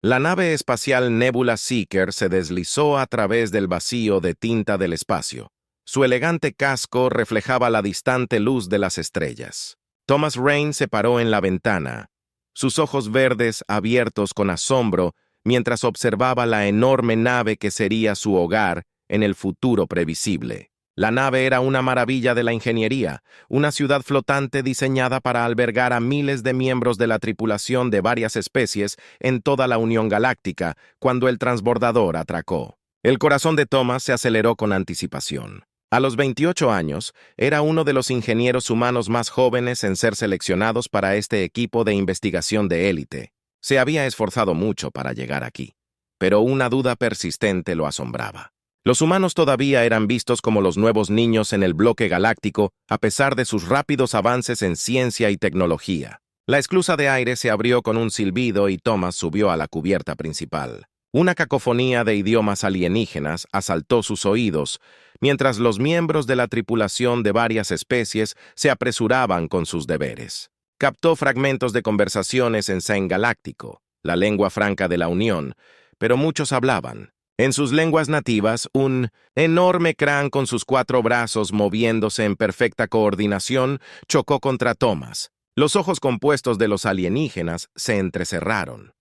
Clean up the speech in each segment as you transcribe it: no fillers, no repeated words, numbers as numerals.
La nave espacial Nebula Seeker se deslizó a través del vacío de tinta del espacio. Su elegante casco reflejaba la distante luz de las estrellas. Thomas Rain se paró en la ventana, sus ojos verdes abiertos con asombro mientras observaba la enorme nave que sería su hogar en el futuro previsible. La nave era una maravilla de la ingeniería, una ciudad flotante diseñada para albergar a miles de miembros de la tripulación de varias especies en toda la Unión Galáctica cuando el transbordador atracó. El corazón de Thomas se aceleró con anticipación. A los 28 años, era uno de los ingenieros humanos más jóvenes en ser seleccionados para este equipo de investigación de élite. Se había esforzado mucho para llegar aquí, pero una duda persistente lo asombraba. Los humanos todavía eran vistos como los nuevos niños en el bloque galáctico, a pesar de sus rápidos avances en ciencia y tecnología. La esclusa de aire se abrió con un silbido y Thomas subió a la cubierta principal. Una cacofonía de idiomas alienígenas asaltó sus oídos, mientras los miembros de la tripulación de varias especies se apresuraban con sus deberes. Captó fragmentos de conversaciones en Zen Galáctico, la lengua franca de la Unión, pero muchos hablaban. En sus lenguas nativas, un enorme crán con sus 4 brazos moviéndose en perfecta coordinación chocó contra Thomas. Los ojos compuestos de los alienígenas se entrecerraron.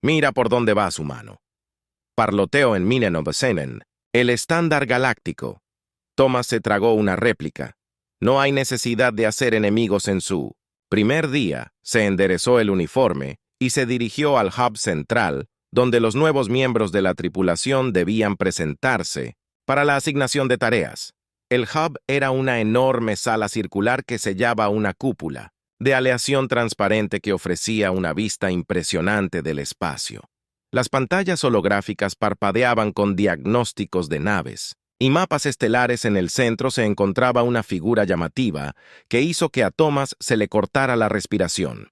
«Mira por dónde va su mano». Parloteo en Minenobesenen, el estándar galáctico. Thomas se tragó una réplica. No hay necesidad de hacer enemigos en su primer día. Se enderezó el uniforme y se dirigió al hub central, donde los nuevos miembros de la tripulación debían presentarse para la asignación de tareas. El hub era una enorme sala circular que sellaba una cúpula, de aleación transparente que ofrecía una vista impresionante del espacio. Las pantallas holográficas parpadeaban con diagnósticos de naves, y mapas estelares. En el centro se encontraba una figura llamativa que hizo que a Thomas se le cortara la respiración.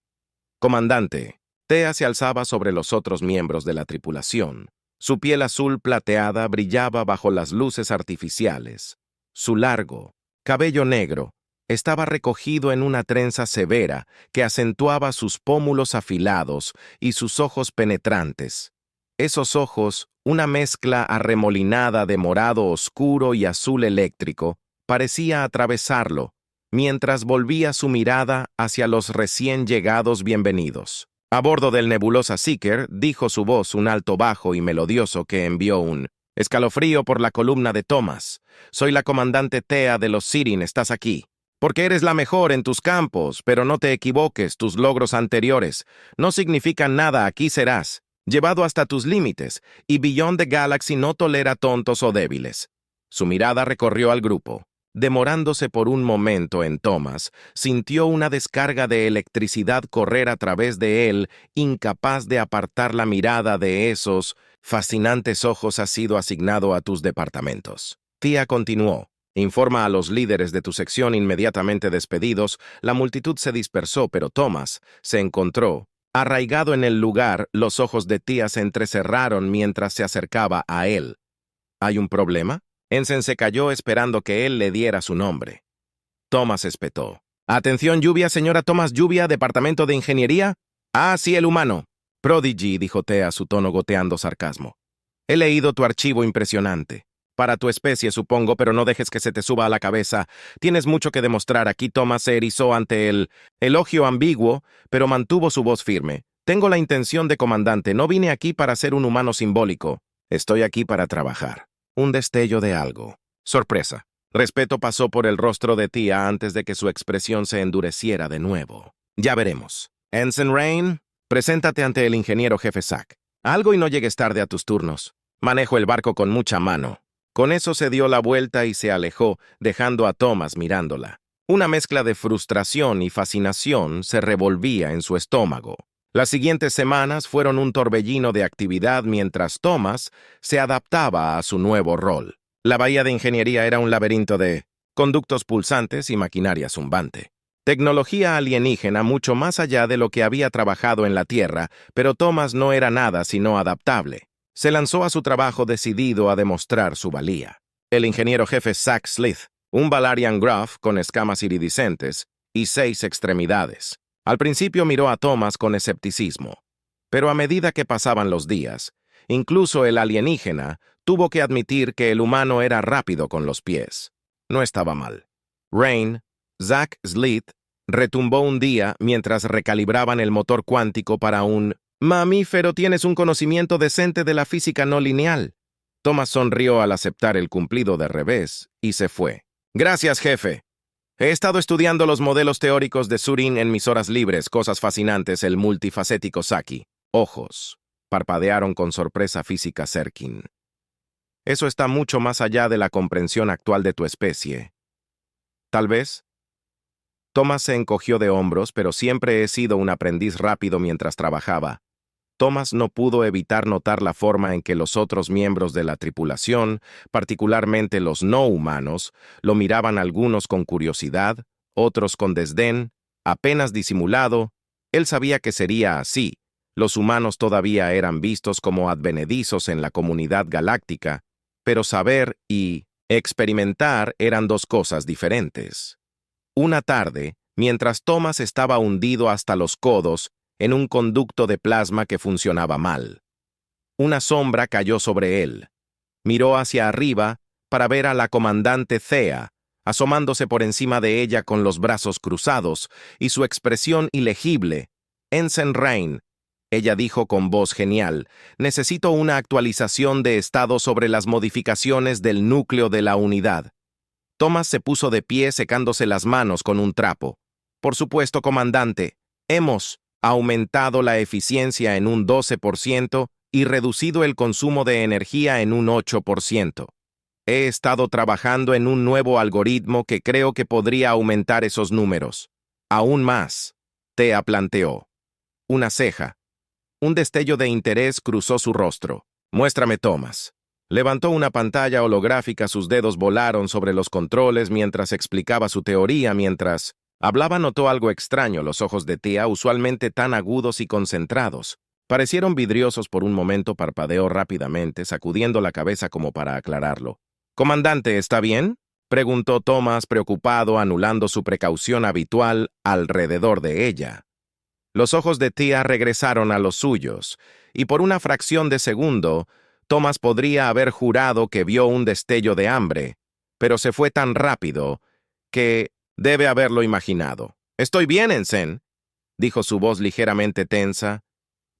«Comandante». Thea se alzaba sobre los otros miembros de la tripulación. Su piel azul plateada brillaba bajo las luces artificiales. Su largo cabello negro estaba recogido en una trenza severa que acentuaba sus pómulos afilados y sus ojos penetrantes. Esos ojos, una mezcla arremolinada de morado oscuro y azul eléctrico, parecía atravesarlo, mientras volvía su mirada hacia los recién llegados bienvenidos. A bordo del Nebulosa Seeker, dijo su voz un alto bajo y melodioso que envió un escalofrío por la columna de Thomas. «Soy la comandante Thea de los Sirin, estás aquí. Porque eres la mejor en tus campos, pero no te equivoques, tus logros anteriores no significan nada, aquí serás, llevado hasta tus límites, y Beyond the Galaxy no tolera tontos o débiles». Su mirada recorrió al grupo. Demorándose por un momento en Thomas, sintió una descarga de electricidad correr a través de él, incapaz de apartar la mirada de esos fascinantes ojos. «Has sido asignado a tus departamentos». Thea continuó. «Informa a los líderes de tu sección inmediatamente despedidos». La multitud se dispersó, pero Thomas se encontró arraigado en el lugar. Los ojos de Thea se entrecerraron mientras se acercaba a él. «¿Hay un problema?» Ensign se calló esperando que él le diera su nombre. Thomas espetó. «Atención, Lluvia, señora Thomas Lluvia, Departamento de Ingeniería». «Ah, sí, el humano». «Prodigy», dijo Thea, su tono goteando sarcasmo. «He leído tu archivo impresionante. Para tu especie, supongo, pero no dejes que se te suba a la cabeza. Tienes mucho que demostrar». Aquí Thomas se erizó ante el elogio ambiguo, pero mantuvo su voz firme. «Tengo la intención de comandante. No vine aquí para ser un humano simbólico. Estoy aquí para trabajar». Un destello de algo. Sorpresa. Respeto pasó por el rostro de Thea antes de que su expresión se endureciera de nuevo. «Ya veremos. Ensign Rain, preséntate ante el ingeniero jefe Zack. Algo y no llegues tarde a tus turnos. Manejo el barco con mucha mano». Con eso se dio la vuelta y se alejó, dejando a Thomas mirándola. Una mezcla de frustración y fascinación se revolvía en su estómago. Las siguientes semanas fueron un torbellino de actividad mientras Thomas se adaptaba a su nuevo rol. La bahía de ingeniería era un laberinto de conductos pulsantes y maquinaria zumbante. Tecnología alienígena mucho más allá de lo que había trabajado en la Tierra, pero Thomas no era nada sino adaptable. Se lanzó a su trabajo decidido a demostrar su valía. El ingeniero jefe Zack Slith, un Valarian Gruff con escamas iridiscentes y 6 extremidades. Al principio miró a Thomas con escepticismo. Pero a medida que pasaban los días, incluso el alienígena tuvo que admitir que el humano era rápido con los pies. No estaba mal. Rain, Zack Slith, retumbó un día mientras recalibraban el motor cuántico para un mamífero. Tienes un conocimiento decente de la física no lineal. Thomas sonrió al aceptar el cumplido de revés y se fue. Gracias, jefe. He estado estudiando los modelos teóricos de Turing en mis horas libres, cosas fascinantes, el multifacético Saki. Ojos. Parpadearon con sorpresa física Serkin. Eso está mucho más allá de la comprensión actual de tu especie. Tal vez. Thomas se encogió de hombros, pero siempre he sido un aprendiz rápido mientras trabajaba. Thomas no pudo evitar notar la forma en que los otros miembros de la tripulación, particularmente los no humanos, lo miraban algunos con curiosidad, otros con desdén, apenas disimulado. Él sabía que sería así. Los humanos todavía eran vistos como advenedizos en la comunidad galáctica, pero saber y experimentar eran dos cosas diferentes. Una tarde, mientras Thomas estaba hundido hasta los codos en un conducto de plasma que funcionaba mal, una sombra cayó sobre él. Miró hacia arriba para ver a la comandante Thea, asomándose por encima de ella con los brazos cruzados, y su expresión ilegible. Ensign Rain, ella dijo con voz genial, necesito una actualización de estado sobre las modificaciones del núcleo de la unidad. Thomas se puso de pie secándose las manos con un trapo. Por supuesto, comandante, hemos aumentado la eficiencia en un 12% y reducido el consumo de energía en un 8%. He estado trabajando en un nuevo algoritmo que creo que podría aumentar esos números. Aún más, Thea planteó. Una ceja. Un destello de interés cruzó su rostro. Muéstrame, Thomas. Levantó una pantalla holográfica, sus dedos volaron sobre los controles mientras explicaba su teoría. Mientras hablaba, notó algo extraño. Los ojos de Thea, usualmente tan agudos y concentrados, parecieron vidriosos por un momento. Parpadeó rápidamente, sacudiendo la cabeza como para aclararlo. «Comandante, ¿está bien?», preguntó Thomas, preocupado, anulando su precaución habitual alrededor de ella. Los ojos de Thea regresaron a los suyos, y por una fracción de segundo, Thomas podría haber jurado que vio un destello de hambre, pero se fue tan rápido que debe haberlo imaginado. «Estoy bien, Ensign», dijo su voz ligeramente tensa.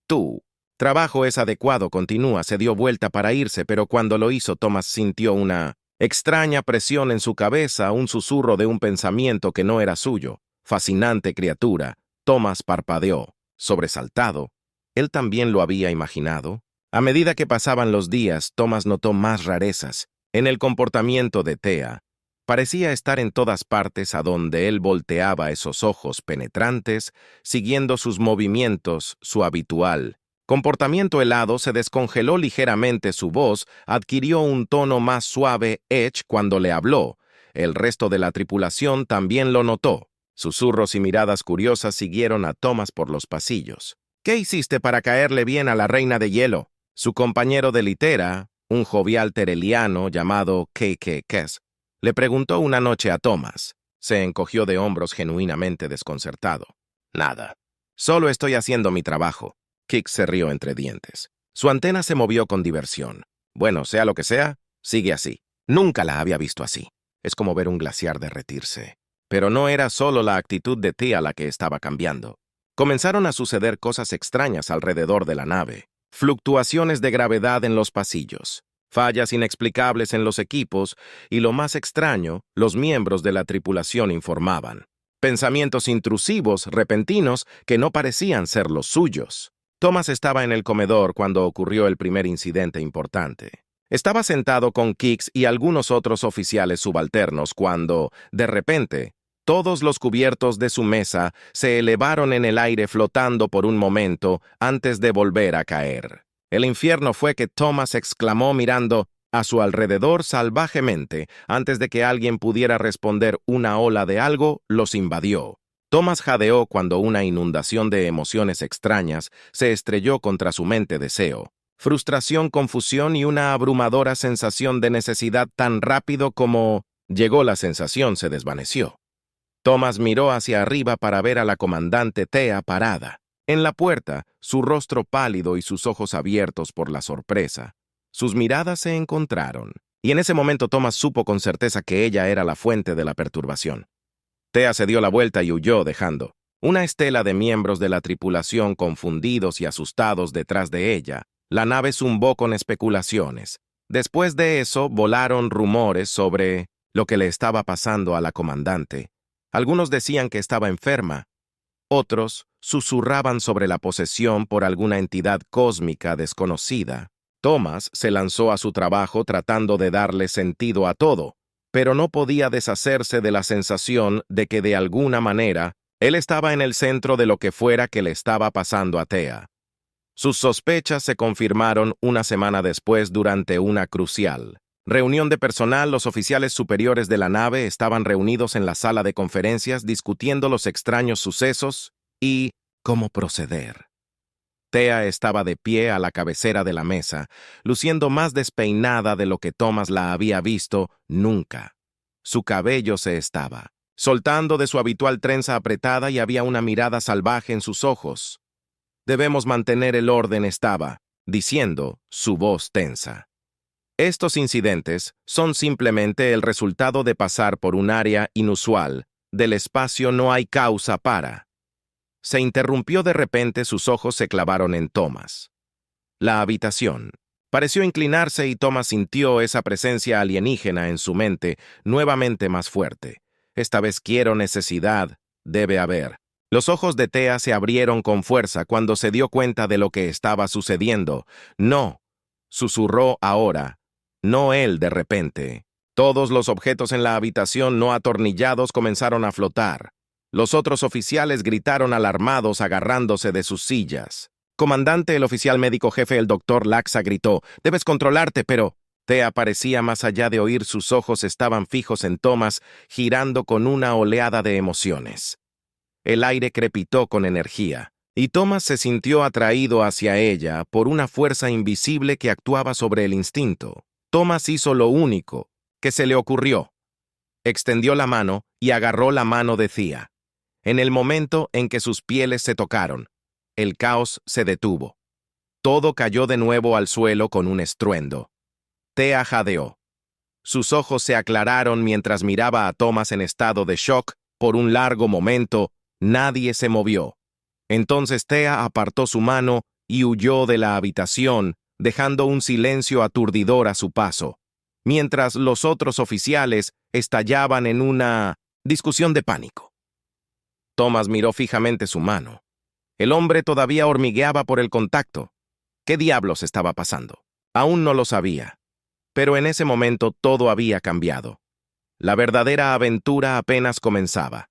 «Tu trabajo es adecuado», continúa. Se dio vuelta para irse, pero cuando lo hizo, Thomas sintió una extraña presión en su cabeza, un susurro de un pensamiento que no era suyo. «Fascinante criatura». Thomas parpadeó, sobresaltado. Él también lo había imaginado. A medida que pasaban los días, Thomas notó más rarezas en el comportamiento de Thea. Parecía estar en todas partes a donde él volteaba esos ojos penetrantes, siguiendo sus movimientos, su habitual comportamiento helado. Se descongeló ligeramente, su voz adquirió un tono más suave, Edge, cuando le habló. El resto de la tripulación también lo notó. Susurros y miradas curiosas siguieron a Thomas por los pasillos. «¿Qué hiciste para caerle bien a la reina de hielo?», su compañero de litera, un jovial tereliano llamado K.K. Kess, le preguntó una noche a Thomas. Se encogió de hombros, genuinamente desconcertado. «Nada. Solo estoy haciendo mi trabajo». Kix se rió entre dientes. Su antena se movió con diversión. «Bueno, sea lo que sea, sigue así. Nunca la había visto así. Es como ver un glaciar derretirse». Pero no era solo la actitud de Thea la que estaba cambiando. Comenzaron a suceder cosas extrañas alrededor de la nave. Fluctuaciones de gravedad en los pasillos, fallas inexplicables en los equipos y, lo más extraño, los miembros de la tripulación informaban. Pensamientos intrusivos, repentinos, que no parecían ser los suyos. Thomas estaba en el comedor cuando ocurrió el primer incidente importante. Estaba sentado con Kix y algunos otros oficiales subalternos cuando, de repente, todos los cubiertos de su mesa se elevaron en el aire, flotando por un momento antes de volver a caer. El infierno fue, que Thomas exclamó mirando a su alrededor salvajemente. Antes de que alguien pudiera responder, una ola de algo los invadió. Thomas jadeó cuando una inundación de emociones extrañas se estrelló contra su mente. Deseo, frustración, confusión y una abrumadora sensación de necesidad. Tan rápido como llegó la sensación, se desvaneció. Thomas miró hacia arriba para ver a la comandante Thea parada. En la puerta, su rostro pálido y sus ojos abiertos por la sorpresa. Sus miradas se encontraron, y en ese momento Thomas supo con certeza que ella era la fuente de la perturbación. Thea se dio la vuelta y huyó, dejando una estela de miembros de la tripulación confundidos y asustados detrás de ella. La nave zumbó con especulaciones. Después de eso, volaron rumores sobre lo que le estaba pasando a la comandante. Algunos decían que estaba enferma. Otros susurraban sobre la posesión por alguna entidad cósmica desconocida. Thomas se lanzó a su trabajo tratando de darle sentido a todo, pero no podía deshacerse de la sensación de que de alguna manera él estaba en el centro de lo que fuera que le estaba pasando a Thea. Sus sospechas se confirmaron una semana después durante una crucial reunión de personal. Los oficiales superiores de la nave estaban reunidos en la sala de conferencias discutiendo los extraños sucesos y cómo proceder. Thea estaba de pie a la cabecera de la mesa, luciendo más despeinada de lo que Thomas la había visto nunca. Su cabello se estaba soltando de su habitual trenza apretada y había una mirada salvaje en sus ojos. «Debemos mantener el orden», estaba diciendo, su voz tensa. Estos incidentes son simplemente el resultado de pasar por un área inusual. Del espacio no hay causa para. Se interrumpió de repente, sus ojos se clavaron en Thomas. La habitación pareció inclinarse y Thomas sintió esa presencia alienígena en su mente, nuevamente más fuerte. Esta vez quiero necesidad, debe haber. Los ojos de Thea se abrieron con fuerza cuando se dio cuenta de lo que estaba sucediendo. «No», susurró ahora. No él de repente. Todos los objetos en la habitación no atornillados comenzaron a flotar. Los otros oficiales gritaron alarmados agarrándose de sus sillas. «Comandante», el oficial médico jefe, el doctor Laxa, gritó. «Debes controlarte», pero Thea parecía más allá de oír. Sus ojos estaban fijos en Thomas, girando con una oleada de emociones. El aire crepitó con energía, y Thomas se sintió atraído hacia ella por una fuerza invisible que actuaba sobre el instinto. Thomas hizo lo único que se le ocurrió. Extendió la mano y agarró la mano de Thea. En el momento en que sus pieles se tocaron, el caos se detuvo. Todo cayó de nuevo al suelo con un estruendo. Thea jadeó. Sus ojos se aclararon mientras miraba a Thomas en estado de shock. Por un largo momento, nadie se movió. Entonces Thea apartó su mano y huyó de la habitación, dejando un silencio aturdidor a su paso, mientras los otros oficiales estallaban en una discusión de pánico. Thomas miró fijamente su mano. El hombre todavía hormigueaba por el contacto. ¿Qué diablos estaba pasando? Aún no lo sabía. Pero en ese momento todo había cambiado. La verdadera aventura apenas comenzaba.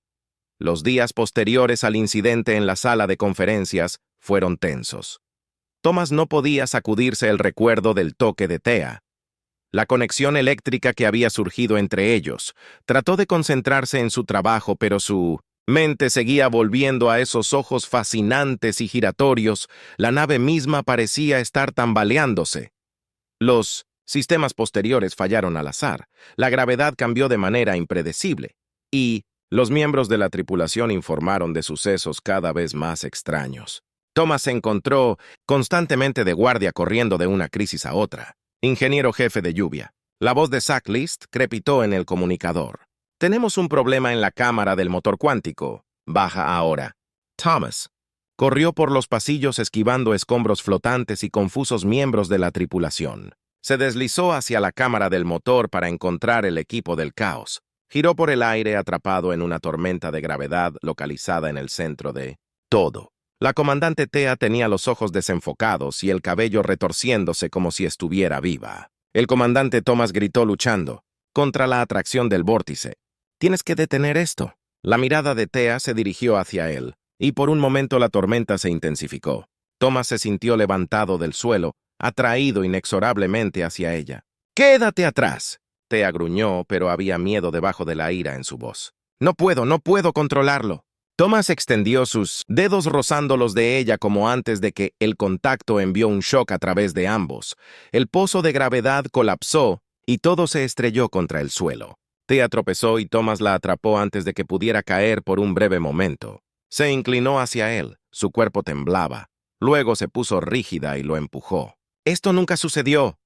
Los días posteriores al incidente en la sala de conferencias fueron tensos. Thomas no podía sacudirse el recuerdo del toque de Thea, la conexión eléctrica que había surgido entre ellos. Trató de concentrarse en su trabajo, pero su mente seguía volviendo a esos ojos fascinantes y giratorios. La nave misma parecía estar tambaleándose. Los sistemas posteriores fallaron al azar. La gravedad cambió de manera impredecible. Y los miembros de la tripulación informaron de sucesos cada vez más extraños. Thomas se encontró constantemente de guardia, corriendo de una crisis a otra. «Ingeniero jefe de lluvia». La voz de Zach List crepitó en el comunicador. «Tenemos un problema en la cámara del motor cuántico. Baja ahora». Thomas corrió por los pasillos esquivando escombros flotantes y confusos miembros de la tripulación. Se deslizó hacia la cámara del motor para encontrar el equipo del caos. Giró por el aire atrapado en una tormenta de gravedad localizada en el centro de todo. La comandante Thea tenía los ojos desenfocados y el cabello retorciéndose como si estuviera viva. El comandante Thomas gritó luchando contra la atracción del vórtice. «Tienes que detener esto». La mirada de Thea se dirigió hacia él, y por un momento la tormenta se intensificó. Thomas se sintió levantado del suelo, atraído inexorablemente hacia ella. «¡Quédate atrás!». Thea gruñó, pero había miedo debajo de la ira en su voz. No puedo controlarlo». Thomas extendió sus dedos rozando los de ella como antes de que el contacto envió un shock a través de ambos. El pozo de gravedad colapsó y todo se estrelló contra el suelo. Thea tropezó y Thomas la atrapó antes de que pudiera caer por un breve momento. Se inclinó hacia él, su cuerpo temblaba. Luego se puso rígida y lo empujó. «Esto nunca sucedió»,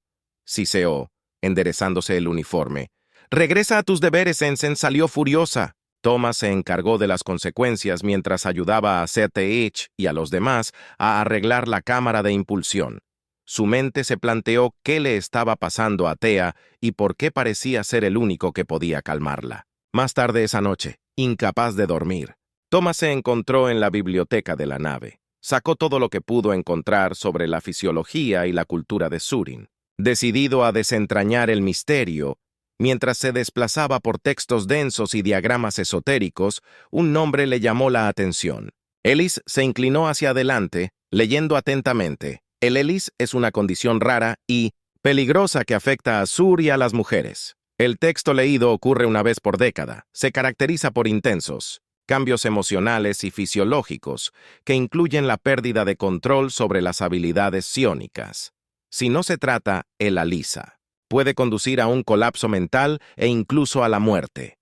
siseó, enderezándose el uniforme. «Regresa a tus deberes», Ensign salió furiosa. Thomas se encargó de las consecuencias mientras ayudaba a CTH y a los demás a arreglar la cámara de impulsión. Su mente se planteó qué le estaba pasando a Thea y por qué parecía ser el único que podía calmarla. Más tarde esa noche, incapaz de dormir, Thomas se encontró en la biblioteca de la nave. Sacó todo lo que pudo encontrar sobre la fisiología y la cultura de Surin. Decidido a desentrañar el misterio, mientras se desplazaba por textos densos y diagramas esotéricos, un nombre le llamó la atención. Ellis se inclinó hacia adelante, leyendo atentamente. El Ellis es una condición rara y peligrosa que afecta a Sur y a las mujeres. El texto leído ocurre una vez por década. Se caracteriza por intensos cambios emocionales y fisiológicos que incluyen la pérdida de control sobre las habilidades psiónicas. Si no se trata, el alisa. Puede conducir a un colapso mental e incluso a la muerte.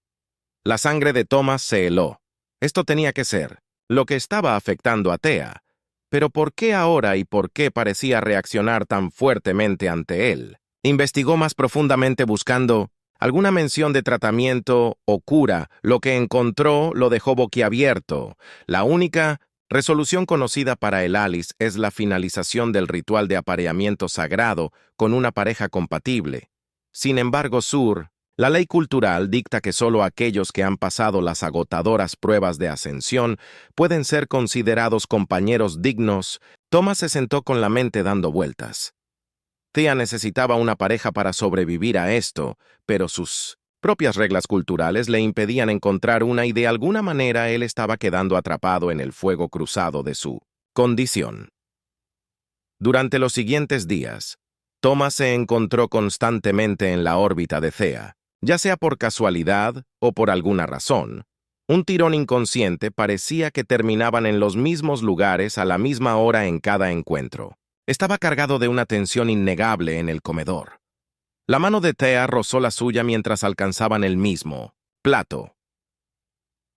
La sangre de Thomas se heló. Esto tenía que ser lo que estaba afectando a Thea. Pero ¿por qué ahora y por qué parecía reaccionar tan fuertemente ante él? Investigó más profundamente buscando alguna mención de tratamiento o cura. Lo que encontró lo dejó boquiabierto. La única resolución conocida para el Alice es la finalización del ritual de apareamiento sagrado con una pareja compatible. Sin embargo, la ley cultural dicta que solo aquellos que han pasado las agotadoras pruebas de ascensión pueden ser considerados compañeros dignos. Thomas se sentó con la mente dando vueltas. Thea necesitaba una pareja para sobrevivir a esto, pero sus propias reglas culturales le impedían encontrar una y de alguna manera él estaba quedando atrapado en el fuego cruzado de su condición. Durante los siguientes días, Thomas se encontró constantemente en la órbita de Thea, ya sea por casualidad o por alguna razón. Un tirón inconsciente parecía que terminaban en los mismos lugares a la misma hora en cada encuentro. Estaba cargado de una tensión innegable en el comedor. La mano de Thea rozó la suya mientras alcanzaban el mismo plato.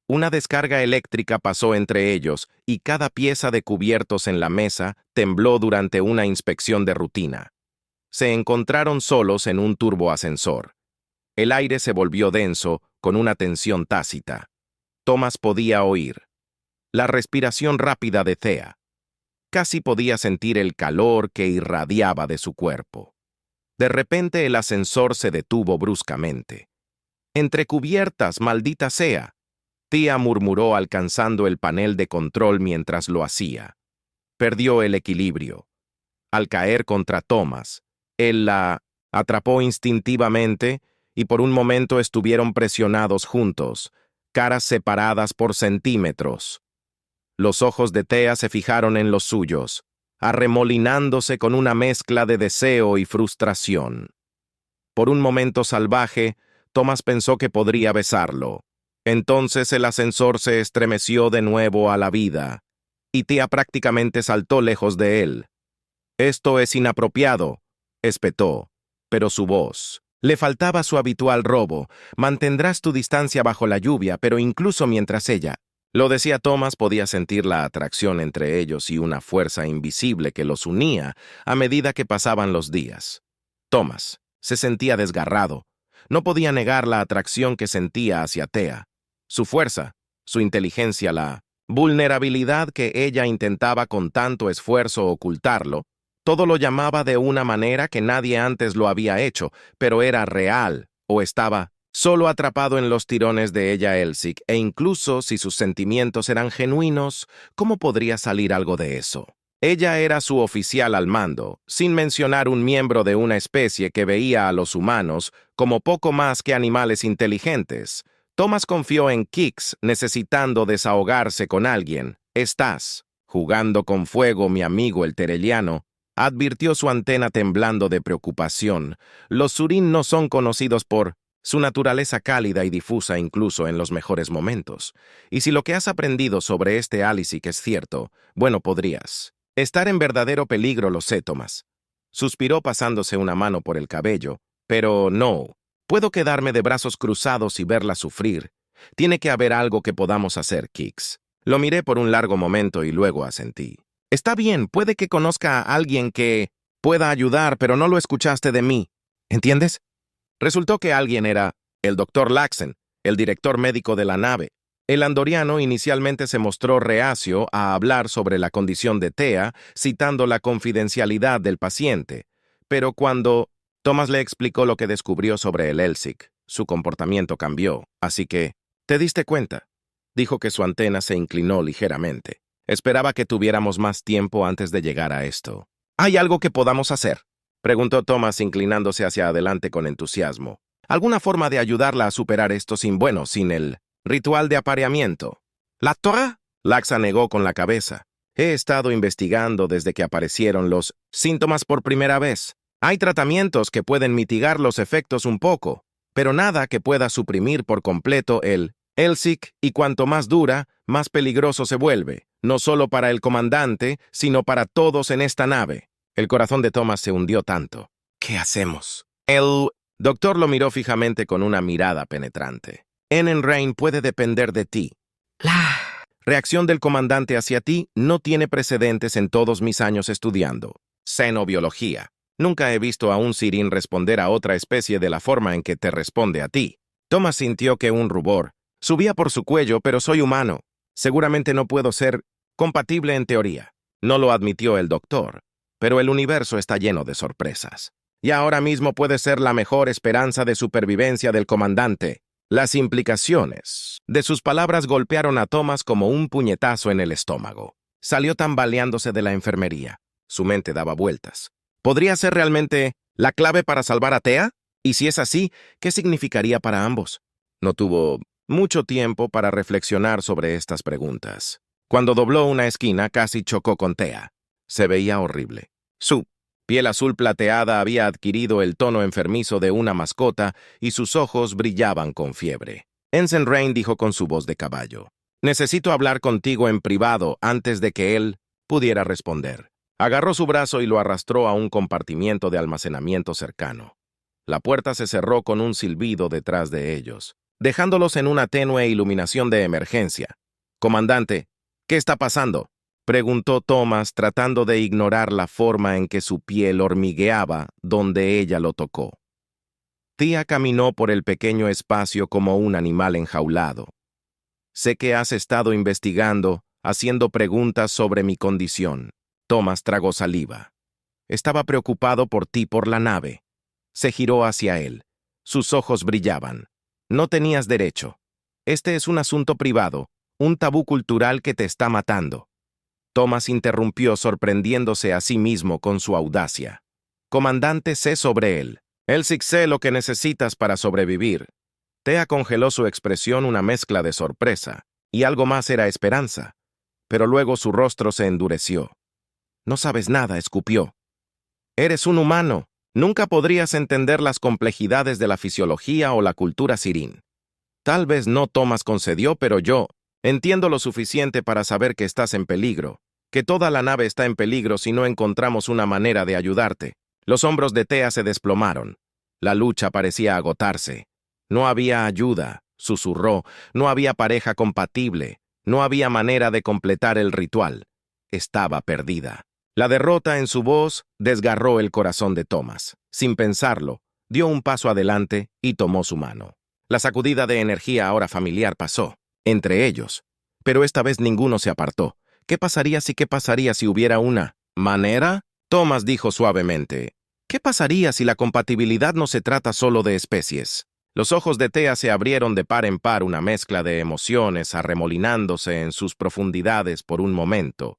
Una descarga eléctrica pasó entre ellos y cada pieza de cubiertos en la mesa tembló durante una inspección de rutina. Se encontraron solos en un turboascensor. El aire se volvió denso con una tensión tácita. Thomas podía oír la respiración rápida de Thea. Casi podía sentir el calor que irradiaba de su cuerpo. De repente el ascensor se detuvo bruscamente. «Entre cubiertas, maldita sea», Thea murmuró alcanzando el panel de control mientras lo hacía. Perdió el equilibrio. Al caer contra Thomas, él la atrapó instintivamente y por un momento estuvieron presionados juntos, caras separadas por centímetros. Los ojos de Thea se fijaron en los suyos, arremolinándose con una mezcla de deseo y frustración. Por un momento salvaje, Thomas pensó que podría besarlo. Entonces el ascensor se estremeció de nuevo a la vida, y Thea prácticamente saltó lejos de él. «Esto es inapropiado», espetó, pero su voz le faltaba su habitual robo. «Mantendrás tu distancia bajo la lluvia, pero incluso mientras ella...» Lo decía Thomas, podía sentir la atracción entre ellos y una fuerza invisible que los unía a medida que pasaban los días. Thomas se sentía desgarrado. No podía negar la atracción que sentía hacia Thea. Su fuerza, su inteligencia, la vulnerabilidad que ella intentaba con tanto esfuerzo ocultarlo, todo lo llamaba de una manera que nadie antes lo había hecho, pero era real o estaba solo atrapado en los tirones de ella Elsic, e incluso si sus sentimientos eran genuinos, ¿cómo podría salir algo de eso? Ella era su oficial al mando, sin mencionar un miembro de una especie que veía a los humanos como poco más que animales inteligentes. Thomas confió en Kix, necesitando desahogarse con alguien. «Estás jugando con fuego, mi amigo el tereliano», advirtió su antena temblando de preocupación. Los Surin no son conocidos por su naturaleza cálida y difusa incluso en los mejores momentos. Y si lo que has aprendido sobre este Alisic es cierto, bueno, podrías estar en verdadero peligro, lo sé, Thomas. Suspiró pasándose una mano por el cabello. «Pero no, puedo quedarme de brazos cruzados y verla sufrir. Tiene que haber algo que podamos hacer, Kix». Lo miré por un largo momento y luego asentí. Está bien, puede que conozca a alguien que pueda ayudar, pero no lo escuchaste de mí. ¿Entiendes? Resultó que alguien era el doctor Laxen, el director médico de la nave. El andoriano inicialmente se mostró reacio a hablar sobre la condición de Thea, citando la confidencialidad del paciente, pero cuando Thomas le explicó lo que descubrió sobre el Elsic, su comportamiento cambió, así que, ¿te diste cuenta? Dijo que su antena se inclinó ligeramente. Esperaba que tuviéramos más tiempo antes de llegar a esto. ¿Hay algo que podamos hacer?, preguntó Thomas inclinándose hacia adelante con entusiasmo. ¿Alguna forma de ayudarla a superar esto sin el ritual de apareamiento? ¿La torre? Laxa negó con la cabeza. He estado investigando desde que aparecieron los síntomas por primera vez. Hay tratamientos que pueden mitigar los efectos un poco, pero nada que pueda suprimir por completo el Elsic, y cuanto más dura, más peligroso se vuelve, no solo para el comandante, sino para todos en esta nave. El corazón de Thomas se hundió tanto. ¿Qué hacemos? El doctor lo miró fijamente con una mirada penetrante. Enenrain puede depender de ti. La reacción del comandante hacia ti no tiene precedentes en todos mis años estudiando xenobiología. Nunca he visto a un sirín responder a otra especie de la forma en que te responde a ti. Thomas sintió que un rubor subía por su cuello, pero soy humano. Seguramente no puedo ser compatible en teoría. No lo admitió el doctor, pero el universo está lleno de sorpresas. Y ahora mismo puede ser la mejor esperanza de supervivencia del comandante. Las implicaciones de sus palabras golpearon a Thomas como un puñetazo en el estómago. Salió tambaleándose de la enfermería. Su mente daba vueltas. ¿Podría ser realmente la clave para salvar a Thea? Y si es así, ¿qué significaría para ambos? No tuvo mucho tiempo para reflexionar sobre estas preguntas. Cuando dobló una esquina, casi chocó con Thea. Se veía horrible. Su piel azul plateada había adquirido el tono enfermizo de una mascota y sus ojos brillaban con fiebre. Ensign Rain dijo con su voz de caballo: «Necesito hablar contigo en privado», antes de que él pudiera responder. Agarró su brazo y lo arrastró a un compartimiento de almacenamiento cercano. La puerta se cerró con un silbido detrás de ellos, dejándolos en una tenue iluminación de emergencia. «Comandante, ¿qué está pasando?», preguntó Thomas, tratando de ignorar la forma en que su piel hormigueaba donde ella lo tocó. Thea caminó por el pequeño espacio como un animal enjaulado. «Sé que has estado investigando, haciendo preguntas sobre mi condición». Thomas tragó saliva. «Estaba preocupado por ti por la nave». Se giró hacia él. Sus ojos brillaban. «No tenías derecho. Este es un asunto privado, un tabú cultural que te está matando». Thomas interrumpió, sorprendiéndose a sí mismo con su audacia. «Comandante, sé sobre él. Elsic, sé lo que necesitas para sobrevivir». Thea congeló su expresión, una mezcla de sorpresa, y algo más era esperanza. Pero luego su rostro se endureció. «No sabes nada», escupió. «Eres un humano. Nunca podrías entender las complejidades de la fisiología o la cultura sirín». «Tal vez no», Thomas concedió, «pero yo entiendo lo suficiente para saber que estás en peligro, que toda la nave está en peligro si no encontramos una manera de ayudarte». Los hombros de Thea se desplomaron. La lucha parecía agotarse. «No había ayuda», susurró, «no había pareja compatible, no había manera de completar el ritual. Estaba perdida». La derrota en su voz desgarró el corazón de Thomas. Sin pensarlo, dio un paso adelante y tomó su mano. La sacudida de energía ahora familiar pasó entre ellos, pero esta vez ninguno se apartó. ¿Qué pasaría si hubiera una manera? Thomas dijo suavemente: «¿Qué pasaría si la compatibilidad no se trata solo de especies?». Los ojos de Thea se abrieron de par en par, una mezcla de emociones arremolinándose en sus profundidades por un momento.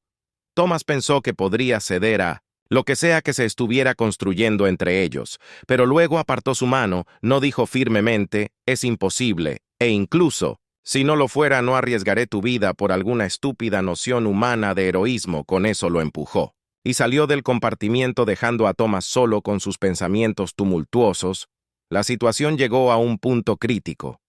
Thomas pensó que podría ceder a lo que sea que se estuviera construyendo entre ellos, pero luego apartó su mano, no dijo firmemente: «Es imposible», e incluso, «Si no lo fuera, no arriesgaré tu vida por alguna estúpida noción humana de heroísmo», con eso lo empujó. Y salió del compartimiento dejando a Thomas solo con sus pensamientos tumultuosos. La situación llegó a un punto crítico.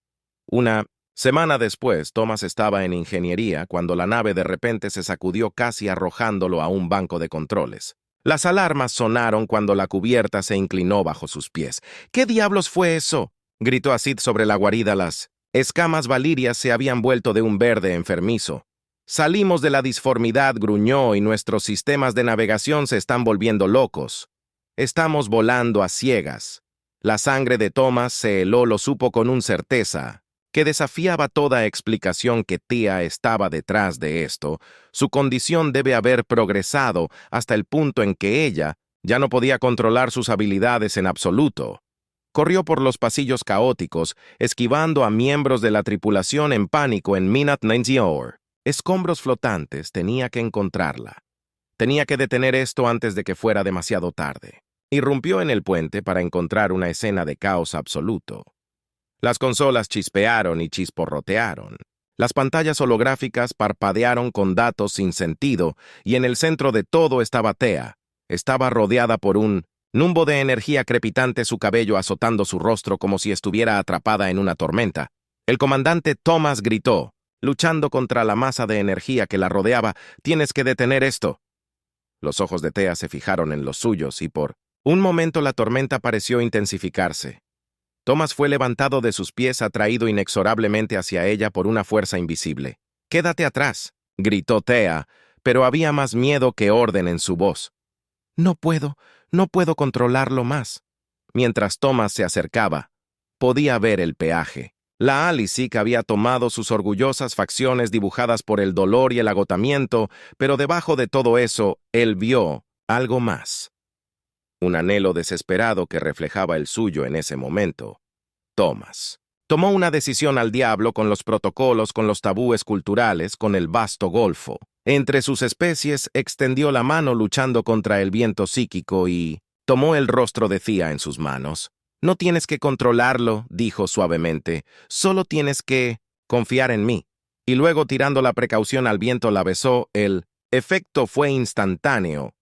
Una semana después, Thomas estaba en ingeniería cuando la nave de repente se sacudió, casi arrojándolo a un banco de controles. Las alarmas sonaron cuando la cubierta se inclinó bajo sus pies. «¿Qué diablos fue eso?», gritó Acid sobre la guarida. Las escamas valirias se habían vuelto de un verde enfermizo. Salimos de la disformidad, gruñó, y nuestros sistemas de navegación se están volviendo locos. Estamos volando a ciegas. La sangre de Thomas se heló, lo supo con una certeza, que desafiaba toda explicación que Tia estaba detrás de esto. Su condición debe haber progresado hasta el punto en que ella ya no podía controlar sus habilidades en absoluto. Corrió por los pasillos caóticos, esquivando a miembros de la tripulación en pánico en Minat Ninzior. Escombros flotantes, tenía que encontrarla. Tenía que detener esto antes de que fuera demasiado tarde. Irrumpió en el puente para encontrar una escena de caos absoluto. Las consolas chispearon y chisporrotearon. Las pantallas holográficas parpadearon con datos sin sentido, y en el centro de todo estaba Tea. Estaba rodeada por un numbo de energía crepitante, su cabello azotando su rostro como si estuviera atrapada en una tormenta. El comandante Thomas gritó, luchando contra la masa de energía que la rodeaba: «¡Tienes que detener esto!». Los ojos de Tea se fijaron en los suyos y por un momento la tormenta pareció intensificarse. Thomas fue levantado de sus pies, atraído inexorablemente hacia ella por una fuerza invisible. «¡Quédate atrás!», gritó Tea, pero había más miedo que orden en su voz. No puedo controlarlo más». Mientras Thomas se acercaba, podía ver el peaje. La Alisic había tomado sus orgullosas facciones dibujadas por el dolor y el agotamiento, pero debajo de todo eso, él vio algo más. Un anhelo desesperado que reflejaba el suyo en ese momento. Thomas tomó una decisión al diablo con los protocolos, con los tabúes culturales, con el vasto golfo. Entre sus especies extendió la mano luchando contra el viento psíquico y tomó el rostro de Tia en sus manos. «No tienes que controlarlo», dijo suavemente, «solo tienes que confiar en mí». Y luego, tirando la precaución al viento, la besó. El efecto fue instantáneo.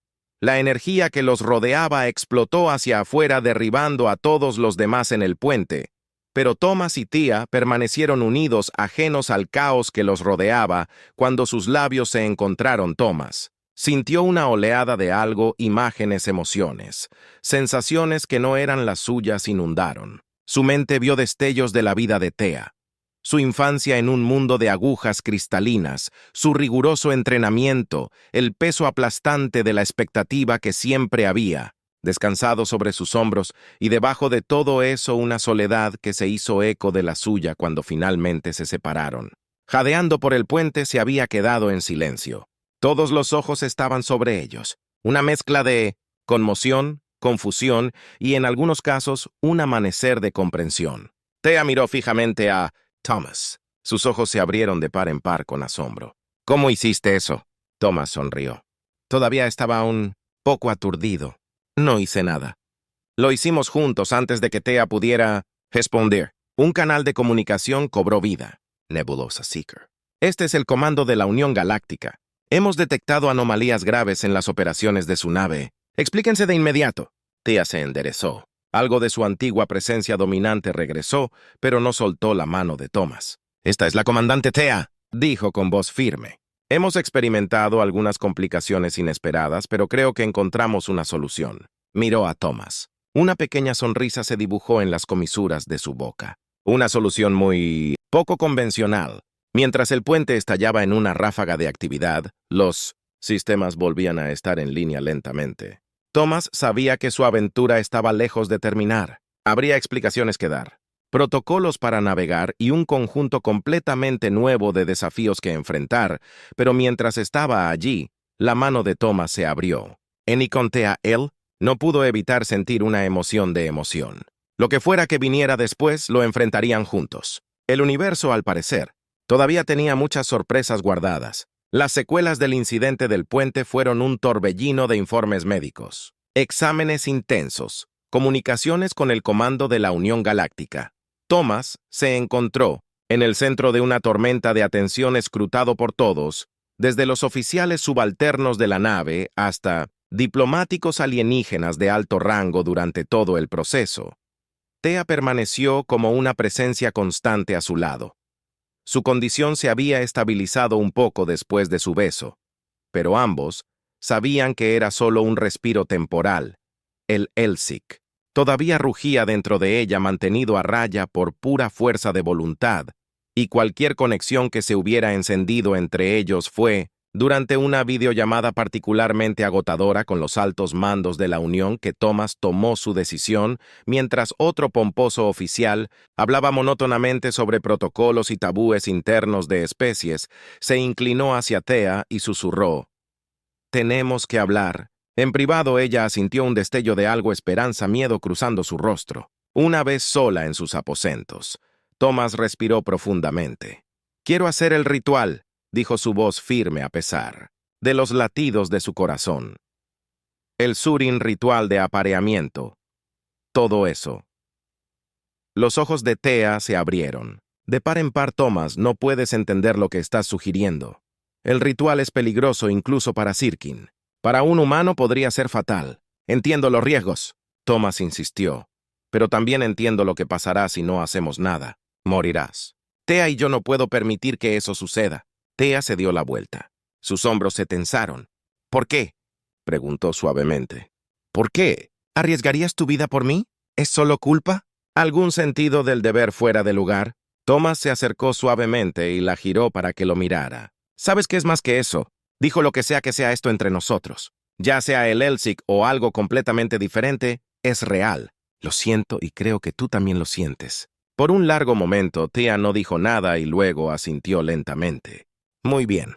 La energía que los rodeaba explotó hacia afuera, derribando a todos los demás en el puente. Pero Thomas y Tia permanecieron unidos, ajenos al caos que los rodeaba. Cuando sus labios se encontraron, Thomas sintió una oleada de algo, imágenes, emociones. Sensaciones que no eran las suyas inundaron. Su mente vio destellos de la vida de Tea. Su infancia en un mundo de agujas cristalinas, su riguroso entrenamiento, el peso aplastante de la expectativa que siempre había descansado sobre sus hombros, y debajo de todo eso una soledad que se hizo eco de la suya cuando finalmente se separaron. Jadeando por el puente, se había quedado en silencio. Todos los ojos estaban sobre ellos, una mezcla de conmoción, confusión y, en algunos casos, un amanecer de comprensión. Tea miró fijamente a Thomas. Sus ojos se abrieron de par en par con asombro. «¿Cómo hiciste eso?». Thomas sonrió. Todavía estaba un poco aturdido. «No hice nada. Lo hicimos juntos antes de que Tea pudiera responder». Un canal de comunicación cobró vida. Nebulosa Seeker. «Este es el comando de la Unión Galáctica. Hemos detectado anomalías graves en las operaciones de su nave. Explíquense de inmediato». Tea se enderezó. Algo de su antigua presencia dominante regresó, pero no soltó la mano de Thomas. «Esta es la comandante Tea», dijo con voz firme. «Hemos experimentado algunas complicaciones inesperadas, pero creo que encontramos una solución». Miró a Thomas. Una pequeña sonrisa se dibujó en las comisuras de su boca. «Una solución muy poco convencional». Mientras el puente estallaba en una ráfaga de actividad, los sistemas volvían a estar en línea lentamente. Thomas sabía que su aventura estaba lejos de terminar. Habría explicaciones que dar, protocolos para navegar y un conjunto completamente nuevo de desafíos que enfrentar, pero mientras estaba allí, la mano de Thomas se abrió. Y conté a él, no pudo evitar sentir una emoción de emoción. Lo que fuera que viniera después, lo enfrentarían juntos. El universo, al parecer, todavía tenía muchas sorpresas guardadas. Las secuelas del incidente del puente fueron un torbellino de informes médicos, exámenes intensos, comunicaciones con el comando de la Unión Galáctica. Thomas se encontró en el centro de una tormenta de atención, escrutado por todos, desde los oficiales subalternos de la nave hasta diplomáticos alienígenas de alto rango durante todo el proceso. Tea permaneció como una presencia constante a su lado. Su condición se había estabilizado un poco después de su beso, pero ambos sabían que era solo un respiro temporal. El Elsic todavía rugía dentro de ella, mantenido a raya por pura fuerza de voluntad, y cualquier conexión que se hubiera encendido entre ellos fue durante una videollamada particularmente agotadora con los altos mandos de la Unión que Thomas tomó su decisión mientras otro pomposo oficial hablaba monótonamente sobre protocolos y tabúes internos de especies, se inclinó hacia Thea y susurró: «Tenemos que hablar». En privado ella asintió un destello de algo miedo cruzando su rostro. Una vez sola en sus aposentos, Thomas respiró profundamente. «Quiero hacer el ritual», dijo su voz firme a pesar de los latidos de su corazón. El Surin ritual de apareamiento. Todo eso. Los ojos de Thea se abrieron. De par en par, Thomas, no puedes entender lo que estás sugiriendo. El ritual es peligroso incluso para Sirkin. Para un humano podría ser fatal. Entiendo los riesgos, Thomas insistió. Pero también entiendo lo que pasará si no hacemos nada. Morirás. Thea y yo no puedo permitir que eso suceda. Thea se dio la vuelta. Sus hombros se tensaron. ¿Por qué?, preguntó suavemente. ¿Por qué? ¿Arriesgarías tu vida por mí? ¿Es solo culpa? ¿Algún sentido del deber fuera de lugar? Thomas se acercó suavemente y la giró para que lo mirara. ¿Sabes qué es más que eso? Dijo: lo que sea esto entre nosotros. Ya sea el Elsic o algo completamente diferente, es real. Lo siento y creo que tú también lo sientes. Por un largo momento, Thea no dijo nada y luego asintió lentamente. Muy bien,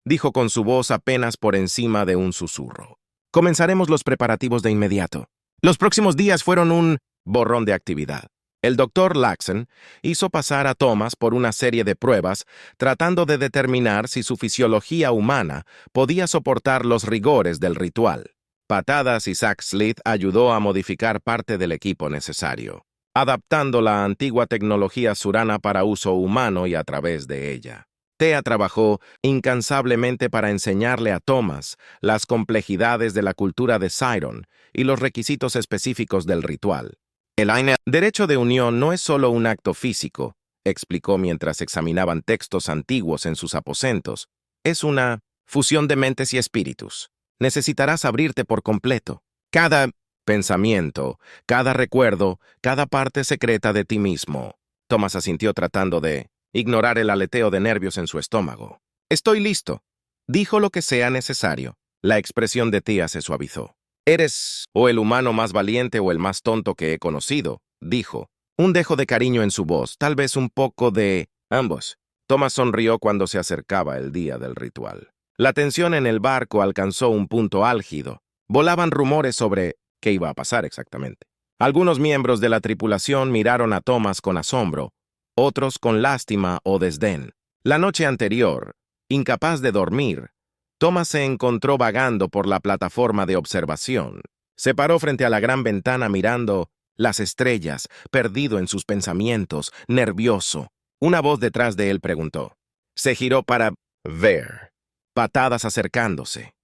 dijo con su voz apenas por encima de un susurro. Comenzaremos los preparativos de inmediato. Los próximos días fueron un borrón de actividad. El doctor Laxon hizo pasar a Thomas por una serie de pruebas tratando de determinar si su fisiología humana podía soportar los rigores del ritual. Patadas y Zack Slith ayudó a modificar parte del equipo necesario, adaptando la antigua tecnología surana para uso humano y a través de ella. Thea trabajó incansablemente para enseñarle a Thomas las complejidades de la cultura de Siron y los requisitos específicos del ritual. El derecho de unión no es solo un acto físico, explicó mientras examinaban textos antiguos en sus aposentos. Es una fusión de mentes y espíritus. Necesitarás abrirte por completo. Cada pensamiento, cada recuerdo, cada parte secreta de ti mismo. Thomas asintió tratando de ignorar el aleteo de nervios en su estómago. Estoy listo. Dijo lo que sea necesario. La expresión de Thea se suavizó. Eres o el humano más valiente o el más tonto que he conocido, dijo. Un dejo de cariño en su voz, tal vez un poco de ambos. Thomas sonrió cuando se acercaba el día del ritual. La tensión en el barco alcanzó un punto álgido. Volaban rumores sobre qué iba a pasar exactamente. Algunos miembros de la tripulación miraron a Thomas con asombro, otros con lástima o desdén. La noche anterior, incapaz de dormir, Thomas se encontró vagando por la plataforma de observación. Se paró frente a la gran ventana mirando las estrellas, perdido en sus pensamientos, nervioso. Una voz detrás de él preguntó. Se giró para ver. Patadas acercándose.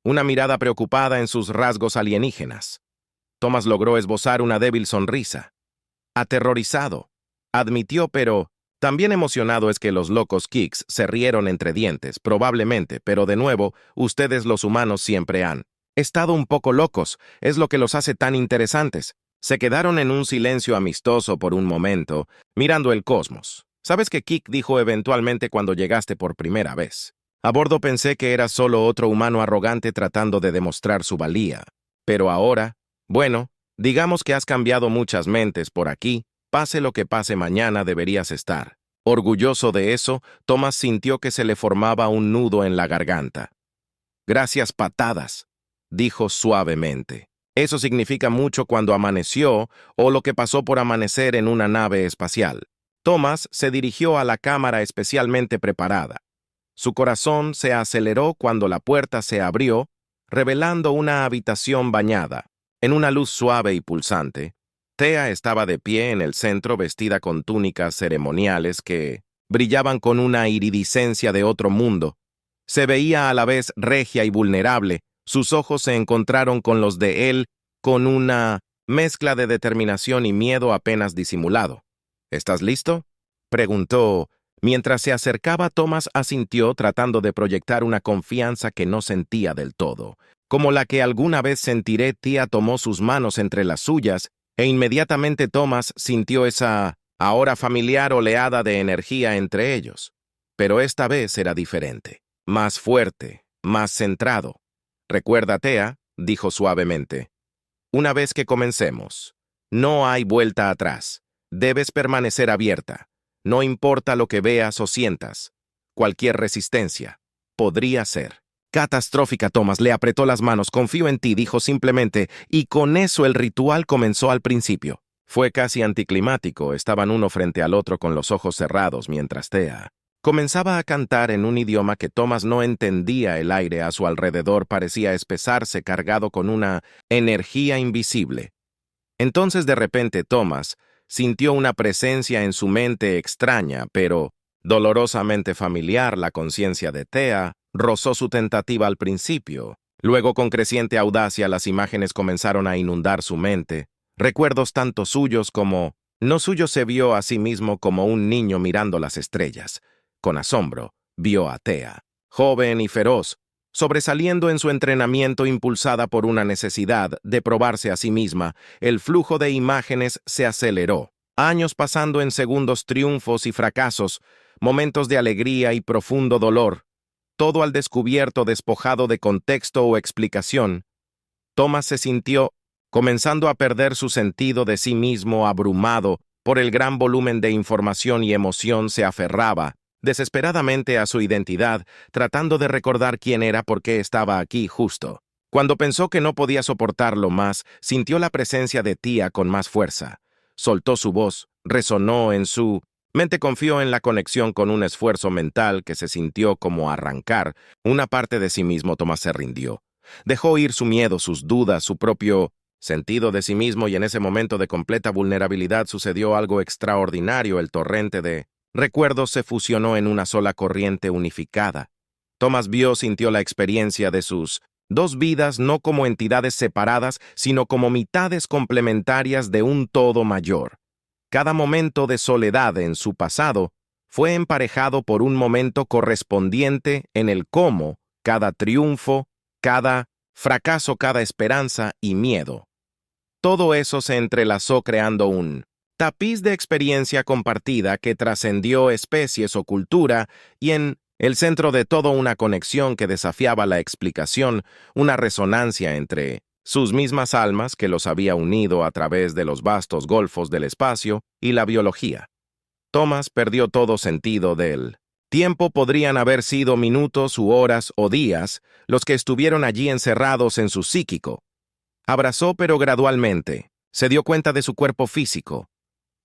Una mirada preocupada en sus rasgos alienígenas. Thomas logró esbozar una débil sonrisa. Aterrorizado, admitió, pero también emocionado es que los locos Kicks se rieron entre dientes, probablemente, pero de nuevo, ustedes los humanos siempre han estado un poco locos, es lo que los hace tan interesantes. Se quedaron en un silencio amistoso por un momento, mirando el cosmos. ¿Sabes qué Kick dijo eventualmente cuando llegaste por primera vez? A bordo pensé que era solo otro humano arrogante tratando de demostrar su valía. Pero ahora, bueno, digamos que has cambiado muchas mentes por aquí. Pase lo que pase mañana deberías estar. Orgulloso de eso, Thomas sintió que se le formaba un nudo en la garganta. Gracias, patadas, dijo suavemente. Eso significa mucho cuando amaneció o lo que pasó por amanecer en una nave espacial. Thomas se dirigió a la cámara especialmente preparada. Su corazón se aceleró cuando la puerta se abrió, revelando una habitación bañada en una luz suave y pulsante. Thea estaba de pie en el centro vestida con túnicas ceremoniales que brillaban con una iridiscencia de otro mundo. Se veía a la vez regia y vulnerable. Sus ojos se encontraron con los de él con una mezcla de determinación y miedo apenas disimulado. ¿Estás listo?, preguntó. Mientras se acercaba, Thomas asintió tratando de proyectar una confianza que no sentía del todo. Como la que alguna vez sentiré, Thea tomó sus manos entre las suyas e inmediatamente Thomas sintió esa ahora familiar oleada de energía entre ellos. Pero esta vez era diferente, más fuerte, más centrado. «Recuerda, Thea», dijo suavemente, «una vez que comencemos, no hay vuelta atrás. Debes permanecer abierta. No importa lo que veas o sientas. Cualquier resistencia podría ser catastrófica». Thomas le apretó las manos. «Confío en ti», dijo simplemente, y con eso el ritual comenzó al principio. Fue casi anticlimático. Estaban uno frente al otro con los ojos cerrados mientras Thea comenzaba a cantar en un idioma que Thomas no entendía. El aire a su alrededor parecía espesarse, cargado con una energía invisible. Entonces de repente Thomas sintió una presencia en su mente extraña, pero dolorosamente familiar. La conciencia de Thea rozó su tentativa al principio. Luego, con creciente audacia, las imágenes comenzaron a inundar su mente. Recuerdos tanto suyos como no suyos. Se vio a sí mismo como un niño mirando las estrellas. Con asombro, vio a Thea, joven y feroz, sobresaliendo en su entrenamiento, impulsada por una necesidad de probarse a sí misma. El flujo de imágenes se aceleró, años pasando en segundos, triunfos y fracasos, momentos de alegría y profundo dolor, todo al descubierto, despojado de contexto o explicación. Thomas se sintió comenzando a perder su sentido de sí mismo, abrumado por el gran volumen de información y emoción. Se aferraba desesperadamente a su identidad, tratando de recordar quién era, por qué estaba aquí justo. Cuando pensó que no podía soportarlo más, sintió la presencia de Thea con más fuerza. Soltó su voz, resonó en su mente, confió en la conexión con un esfuerzo mental que se sintió como arrancar una parte de sí mismo. Thomas se rindió. Dejó ir su miedo, sus dudas, su propio sentido de sí mismo, y en ese momento de completa vulnerabilidad sucedió algo extraordinario. El torrente de recuerdos se fusionó en una sola corriente unificada. Thomas sintió la experiencia de sus dos vidas no como entidades separadas, sino como mitades complementarias de un todo mayor. Cada momento de soledad en su pasado fue emparejado por un momento correspondiente en el cómo, cada triunfo, cada fracaso, cada esperanza y miedo. Todo eso se entrelazó creando un tapiz de experiencia compartida que trascendió especies o cultura, y en el centro de todo una conexión que desafiaba la explicación, una resonancia entre sus mismas almas que los había unido a través de los vastos golfos del espacio y la biología. Thomas perdió todo sentido del tiempo. Podrían haber sido minutos u horas o días los que estuvieron allí encerrados en su psíquico. Abrazó, pero gradualmente se dio cuenta de su cuerpo físico.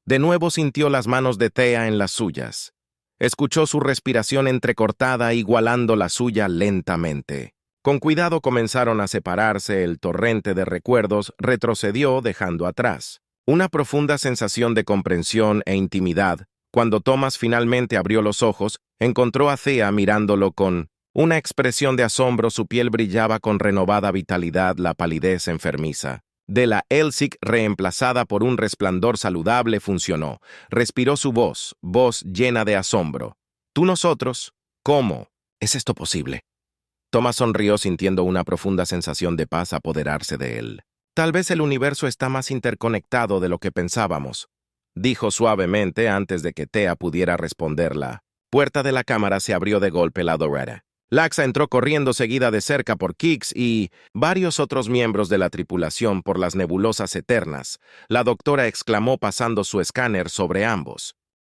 De nuevo sintió las manos de Thea en las suyas. Escuchó su respiración entrecortada igualando la suya lentamente. Con cuidado comenzaron a separarse. El torrente de recuerdos retrocedió, dejando atrás una profunda sensación de comprensión e intimidad. Cuando Thomas finalmente abrió los ojos, encontró a Thea mirándolo con una expresión de asombro. Su piel brillaba con renovada vitalidad, la palidez enfermiza de la Elsic reemplazada por un resplandor saludable funcionó. Respiró su voz llena de asombro. «¿Tú, nosotros? ¿Cómo es esto posible?» Thomas sonrió, sintiendo una profunda sensación de paz apoderarse de él. «Tal vez el universo está más interconectado de lo que pensábamos», dijo suavemente antes de que Thea pudiera responder. La puerta de la cámara se abrió de golpe. La Dorada Laxa entró corriendo, seguida de cerca por Kix y varios otros miembros de la tripulación por las nebulosas eternas. La doctora exclamó pasando su escáner sobre ambos.